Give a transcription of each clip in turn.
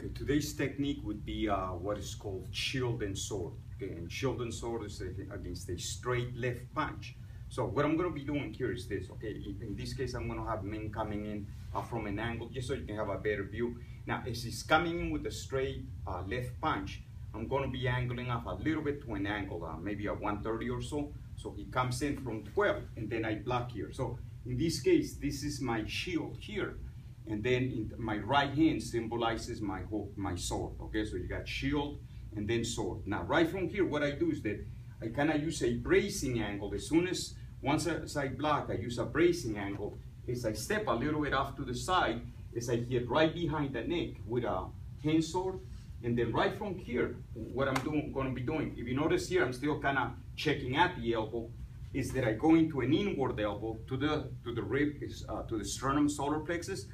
Okay, today's technique would be what is called shield and sword. Okay, and shield and sword is against a straight left punch. So what I'm going to be doing here is this. Okay, in this case, I'm going to have men coming in from an angle just so you can have a better view. Now, as he's coming in with a straight left punch, I'm going to be angling up a little bit to an angle, maybe a 130 or so. So he comes in from 12, and then I block here. So in this case, this is my shield here. And then in my right hand symbolizes my sword. Okay, so you got shield and then sword. Now, right from here, what I do is that I kind of use a bracing angle. Once I block, I use a bracing angle. As I step a little bit off to the side, as I hit right behind the neck with a hand sword. And then right from here, what I'm going to be doing, if you notice here, I'm still kind of checking at the elbow, is that I go into an inward elbow to the rib, to the sternum solar plexus.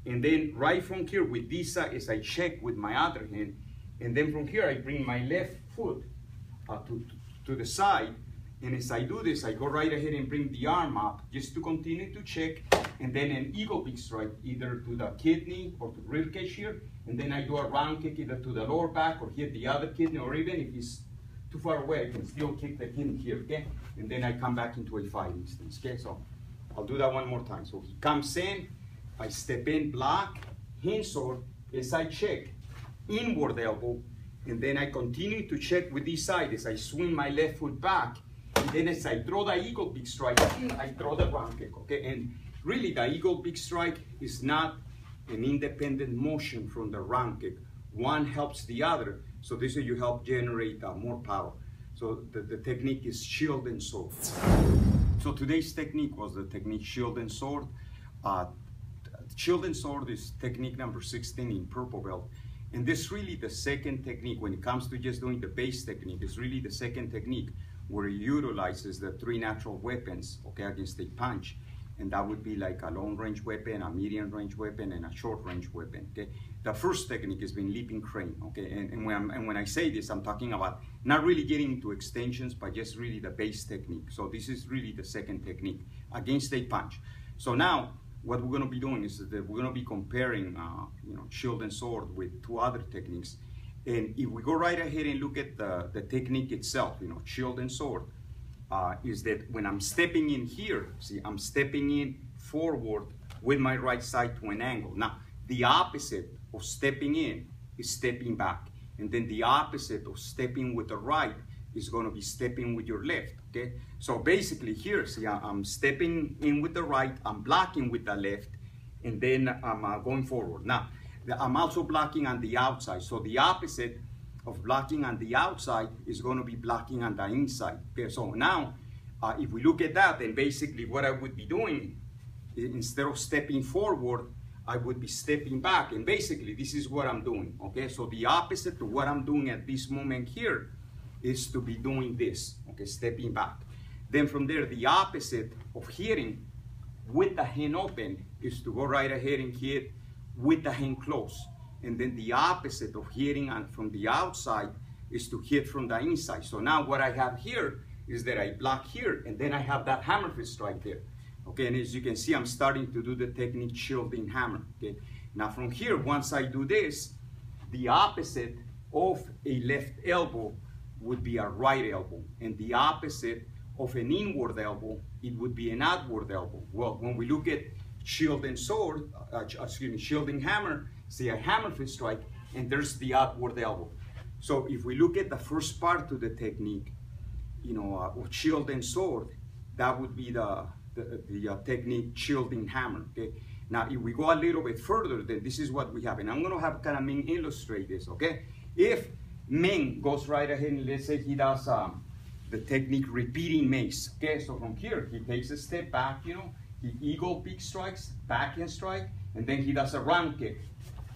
And then right from here with this as I check with my other hand, and then from here I bring my left foot to the side, and as I do this, I go right ahead and bring the arm up just to continue to check, and then an eagle beak strike either to the kidney or to the rib cage here, and then I do a round kick either to the lower back or hit the other kidney, or even if he's too far away, I can still kick the kidney here, okay? And then I come back into a fighting stance, okay? So I'll do that one more time. So he comes in, I step in, block, hand sword, as I check, inward elbow, and then I continue to check with this side as I swing my left foot back, and then as I throw the eagle beak strike, I throw the round kick, okay? And really, the eagle beak strike is not an independent motion from the round kick. One helps the other, so this way you help generate more power. So the technique is shield and sword. So today's technique was the technique shield and sword. Shield and sword is technique number 16 in purple belt. And this is really the second technique when it comes to just doing the base technique. It's really the second technique where it utilizes the three natural weapons, okay, against a punch. And that would be like a long range weapon, a medium range weapon, and a short range weapon, okay? The first technique has been leaping crane, okay? And when I say this, I'm talking about not really getting into extensions, but just really the base technique. So this is really the second technique against a punch. So now, what we're going to be doing is that we're going to be comparing, shield and sword with two other techniques. And if we go right ahead and look at the technique itself, shield and sword, is that when I'm stepping in here, see, I'm stepping in forward with my right side to an angle. Now, the opposite of stepping in is stepping back. And then the opposite of stepping with the right is going to be stepping with your left, okay? So basically here, see, I'm stepping in with the right, I'm blocking with the left, and then I'm going forward. Now, I'm also blocking on the outside. So the opposite of blocking on the outside is going to be blocking on the inside. Okay, so now, if we look at that, then basically what I would be doing, instead of stepping forward, I would be stepping back. And basically, this is what I'm doing, okay? So the opposite to what I'm doing at this moment here is to be doing this, okay, stepping back. Then from there, the opposite of hitting with the hand open is to go right ahead and hit with the hand closed. And then the opposite of hitting from the outside is to hit from the inside. So now what I have here is that I block here, and then I have that hammer fist right there. Okay, and as you can see, I'm starting to do the technique shielding hammer. Okay, now from here, once I do this, the opposite of a left elbow would be a right elbow, and the opposite of an inward elbow, it would be an outward elbow. Well, when we look at shield and sword, shielding hammer, see a hammer fist strike, and there's the outward elbow. So if we look at the first part of the technique, of shield and sword, that would be the technique shielding hammer, okay? Now, if we go a little bit further, then this is what we have, and I'm gonna have kind of Ming illustrate this, okay? If Ming goes right ahead and let's say he does the technique repeating Mace, okay? So from here, he takes a step back, he eagle beak strikes, backhand strike, and then he does a round kick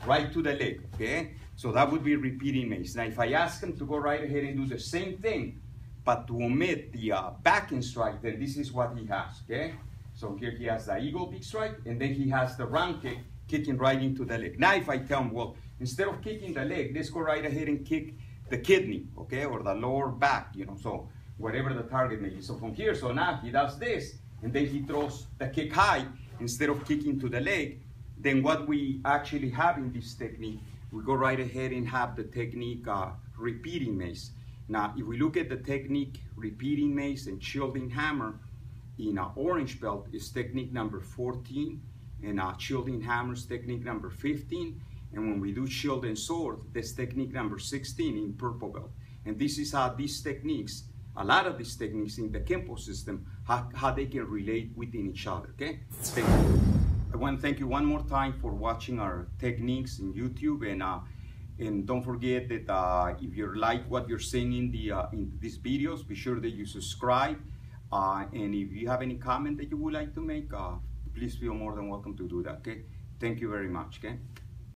right to the leg, okay? So that would be repeating Mace. Now, if I ask him to go right ahead and do the same thing, but to omit the backhand strike, then this is what he has, okay? So here he has the eagle beak strike, and then he has the round kick, kicking right into the leg. Now, if I tell him, well, instead of kicking the leg, let's go right ahead and kick the kidney, okay, or the lower back, so whatever the target may be. So from here, so now he does this, and then he throws the kick high instead of kicking to the leg. Then what we actually have in this technique we go right ahead and have the technique repeating mace. Now, if we look at the technique repeating mace and shielding hammer, in orange belt is technique number 14, and shielding hammers technique number 15. And when we do shield and sword, that's technique number 16 in purple belt. And this is how these techniques, a lot of these techniques in the Kenpo system, how they can relate within each other, okay? Thank you. I want to thank you one more time for watching our techniques in YouTube, and don't forget that if you like what you're seeing in these videos, be sure that you subscribe. And if you have any comment that you would like to make, please feel more than welcome to do that, okay? Thank you very much, okay?